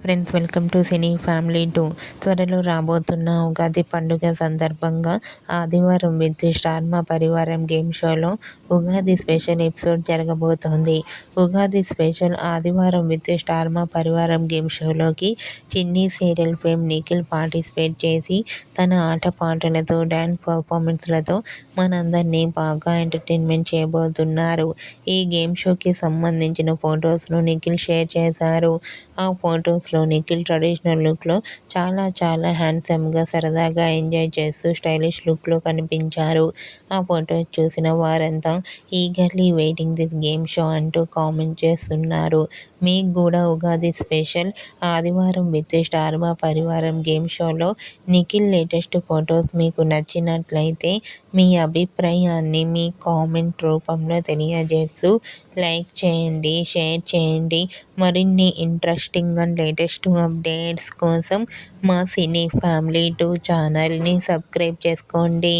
Friends, welcome to cine family 2. త్వరలో రాబోతున్న ఉగాది పండుగ సందర్భంగా ఆదివారం విత్ స్టార్ మా పరివారం గేమ్ షోలో ఉగాది స్పెషల్ ఎపిసోడ్ జరగబోతోంది. ఉగాది స్పెషల్ ఆదివారం విత్ స్టార్ మా పరివారం గేమ్ షోలోకి చిన్ని సీరియల్ ఫేమ్ నిఖిల్ పార్టిసిపేట్ చేసి తన ఆటపాటలతో డ్యాన్స్ పర్ఫార్మెన్స్లతో మనందరినీ బాగా ఎంటర్టైన్మెంట్ చేయబోతున్నారు. ఈ గేమ్ షోకి సంబంధించిన ఫొటోస్ను నిఖిల్ షేర్ చేశారు. ఆ ఫొటోస్లో నిఖిల్ ట్రెడిషనల్ లుక్లో చాలా హ్యాండ్సమ్గా సరదాగా ఎంజాయ్ చేస్తూ స్టైలిష్ లుక్లో కనిపించారు. ఆ ఫొటోస్ చూసిన వారంతా eagerly waiting this game show అంటూ కామెంట్ చేస్తున్నారు. మీకు కూడా ఉగాది స్పెషల్ ఆదివారం విత్ స్టార్ మా పరివారం గేమ్ షోలో నిఖిల్ లేటెస్ట్ ఫొటోస్ మీకు నచ్చినట్లయితే మీ అభిప్రాయాన్ని మీ కామెంట్ రూపంలో తెలియజేస్తూ లైక్ చేయండి, షేర్ చేయండి. మరిన్ని ఇంట్రెస్టింగ్ అండ్ లేటెస్ట్ అప్డేట్స్ కోసం మా సినీ ఫ్యామిలీ 2 ఛానల్ని సబ్స్క్రైబ్ చేసుకోండి.